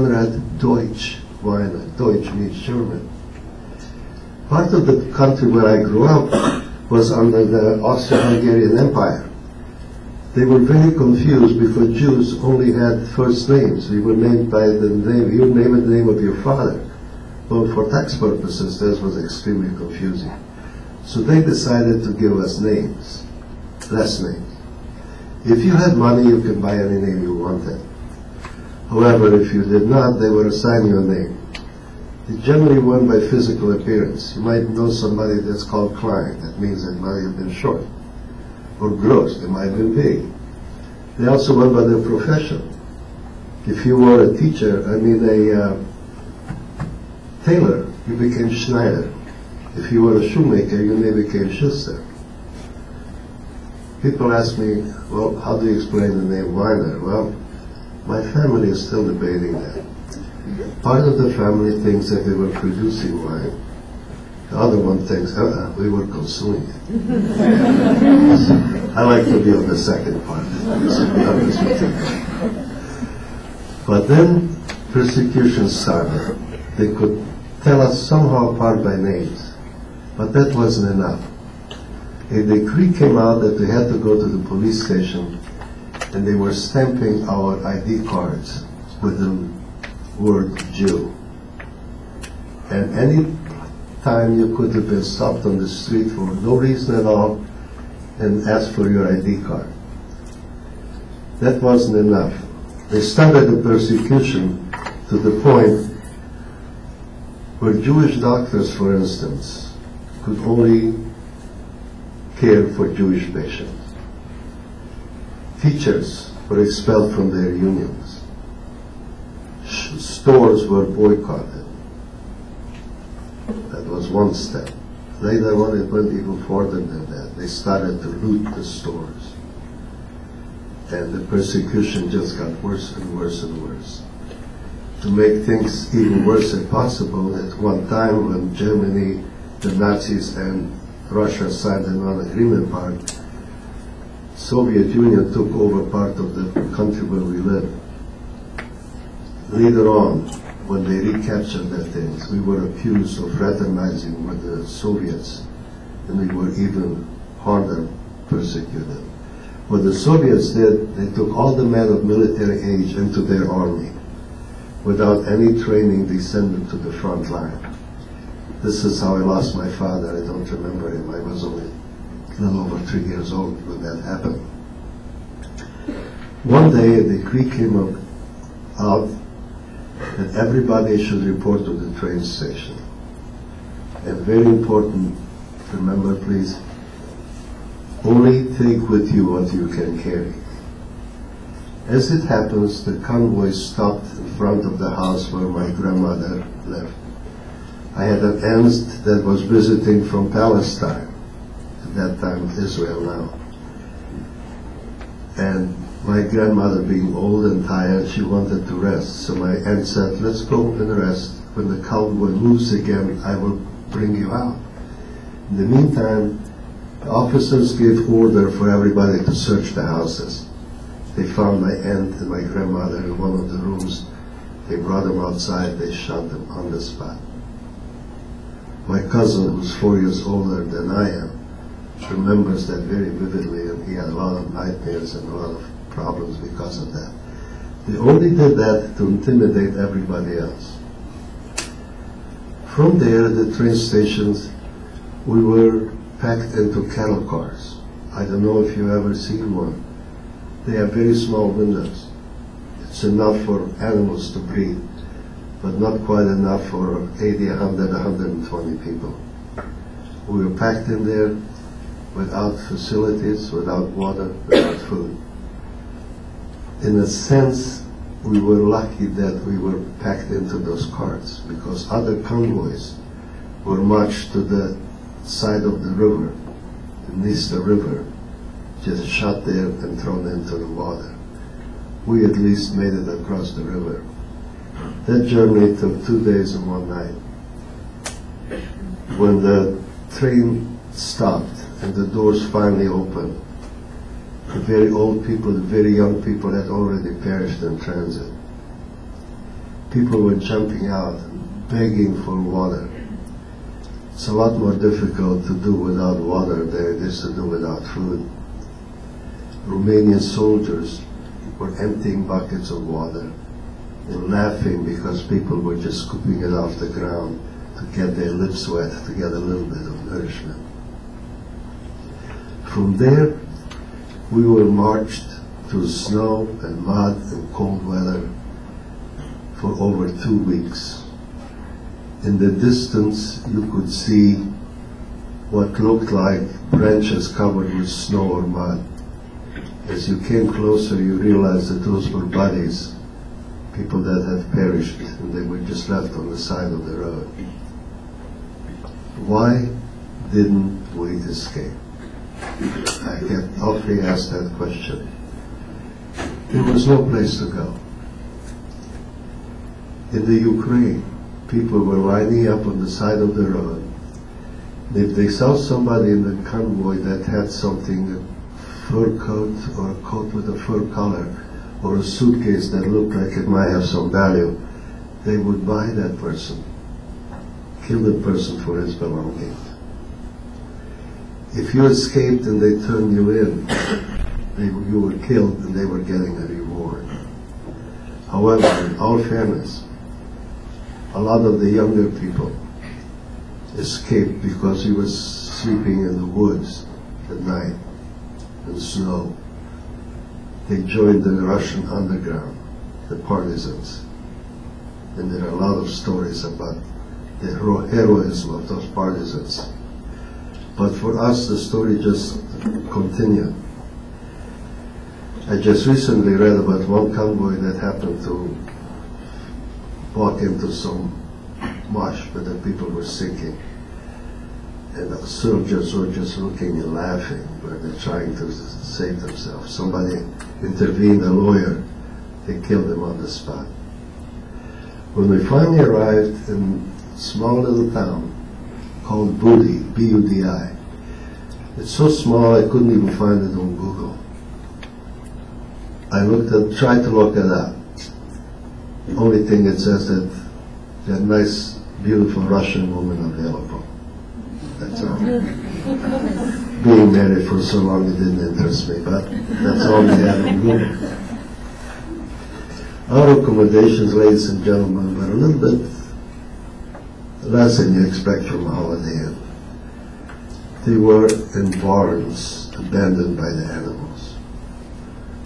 read Deutsch, Weiner. Deutsch means German. Part of the country where I grew up was under the Austro-Hungarian Empire. They were very confused because Jews only had first names. We were named by the name, you name the name of your father. Well, for tax purposes, this was extremely confusing. So they decided to give us names, less names. If you had money, you could buy any name you wanted. However, if you did not, they would assign you a name. It generally went by physical appearance. You might know somebody that's called Klein. That means they might have been short. Or Gross, they might have been big. They also went by their profession. If you were a teacher, a tailor, you became Schneider. If you were a shoemaker, your name became Schuster. People ask me, well, how do you explain the name Weiner? Well, my family is still debating that. Part of the family thinks that we were producing wine. The other one thinks, we were consuming it. I like to be on the second part. But then persecution started. They could tell us somehow apart by names, but that wasn't enough. A decree came out that we had to go to the police station, and they were stamping our ID cards with the word Jew. And any time you could have been stopped on the street for no reason at all and asked for your ID card. That wasn't enough. They started the persecution to the point where Jewish doctors, for instance, could only care for Jewish patients. Teachers were expelled from their unions. Stores were boycotted. That was one step. Later on, it went even further than that. They started to loot the stores. And the persecution just got worse and worse and worse. To make things even worse if possible, at one time when Germany, the Nazis, and Russia signed a non-agreement part, Soviet Union took over part of the country where we lived. Later on, when they recaptured the things, we were accused of fraternizing with the Soviets, and we were even harder persecuted. What the Soviets did, they took all the men of military age into their army. Without any training, they sent them to the front line. This is how I lost my father. I don't remember him. I was only a little over 3 years old when that happened. One day, a decree came out that everybody should report to the train station. And very important, remember please, only take with you what you can carry. As it happens, the convoy stopped in front of the house where my grandmother lived. I had an aunt that was visiting from Palestine, at that time Israel now. And my grandmother, being old and tired, she wanted to rest. So my aunt said, let's go and rest. When the convoy moves again, I will bring you out. In the meantime, the officers gave order for everybody to search the houses. They found my aunt and my grandmother in one of the rooms. They brought them outside. They shot them on the spot. My cousin, who's 4 years older than I am, remembers that very vividly, and he had a lot of nightmares and a lot of problems because of that. They only did that to intimidate everybody else. From there, the train stations, we were packed into cattle cars. I don't know if you've ever seen one. They have very small windows. It's enough for animals to breathe, but not quite enough for 80, 100, 120 people. We were packed in there without facilities, without water, without food. In a sense, we were lucky that we were packed into those cars, because other convoys were marched to the side of the river, the Dniester River, just shot there and thrown into the water. We at least made it across the river. That journey took 2 days and 1 night. When the train stopped and the doors finally opened, the very old people, the very young people had already perished in transit. people were jumping out, begging for water. It's a lot more difficult to do without water than it is to do without food. Romanian soldiers were emptying buckets of water and laughing because people were just scooping it off the ground to get their lips wet, to get a little bit of nourishment. From there, we were marched through snow and mud and cold weather for over 2 weeks. In the distance, you could see what looked like branches covered with snow or mud. As you came closer, you realized that those were bodies, people that had perished, and they were just left on the side of the road. Why didn't we escape? I kept often asked that question. There was no place to go. In the Ukraine, people were lining up on the side of the road. If they saw somebody in the convoy that had something, a fur coat or a coat with a fur collar, or a suitcase that looked like it might have some value, they would buy that person, kill the person for his belongings. If you escaped and they turned you in, you were killed and they were getting a reward. However, in all fairness, a lot of the younger people escaped because he was sleeping in the woods at night in snow. They joined the Russian underground, the partisans. And there are a lot of stories about the heroism of those partisans. But for us, the story just continued. I just recently read about one convoy that happened to walk into some marsh where the people were sinking. And the soldiers were just looking and laughing where they're trying to save themselves. Somebody intervened, a lawyer, they killed him on the spot. When we finally arrived in a small little town called Budi, B-U-D-I, it's so small I couldn't even find it on Google. I tried to look it up. The only thing it says that there are nice, beautiful Russian women available. That's all. Being married for so long, it didn't interest me, but that's all we had on Google. Our accommodations, ladies and gentlemen, were a little bit less than you expect from a Holiday Inn. They were in barns, abandoned by the animals.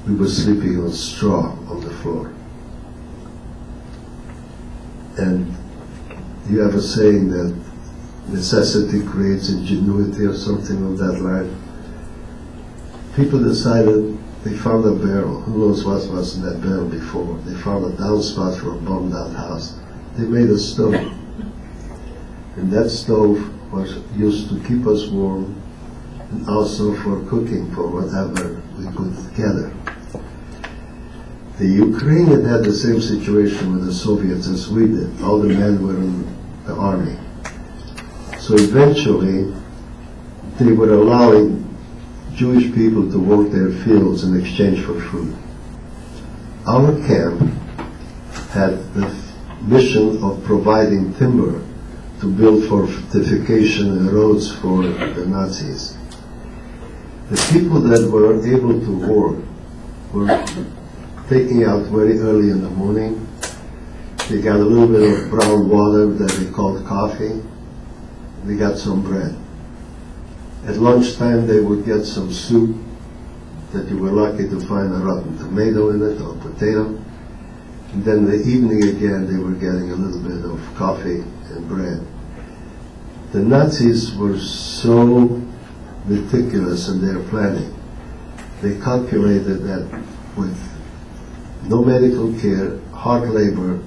We were sleeping on straw on the floor. And you have a saying that necessity creates ingenuity or something of that line. People decided they found a barrel. Who knows what was in that barrel before? They found a downspout for a bombed out house. They made a stove. And that stove was used to keep us warm and also for cooking for whatever we could gather. The Ukrainian had the same situation with the Soviets as we did. All the men were in the army. So eventually, they were allowing Jewish people to work their fields in exchange for food. Our camp had the mission of providing timber to build fortification and roads for the Nazis. The people that were able to work were taking out very early in the morning. They got a little bit of brown water that they called coffee. They got some bread. At lunchtime, they would get some soup that you were lucky to find a rotten tomato in it or potato. And then in the evening again, they were getting a little bit of coffee and bread. The Nazis were so meticulous in their planning. They calculated that with no medical care, hard labor,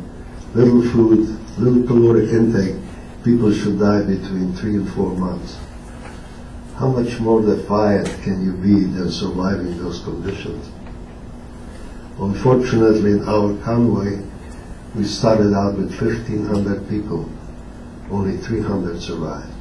little food, little caloric intake, people should die between 3 and 4 months. How much more defiant can you be than surviving those conditions? Unfortunately, in our convoy, we started out with 1,500 people. Only 300 survived.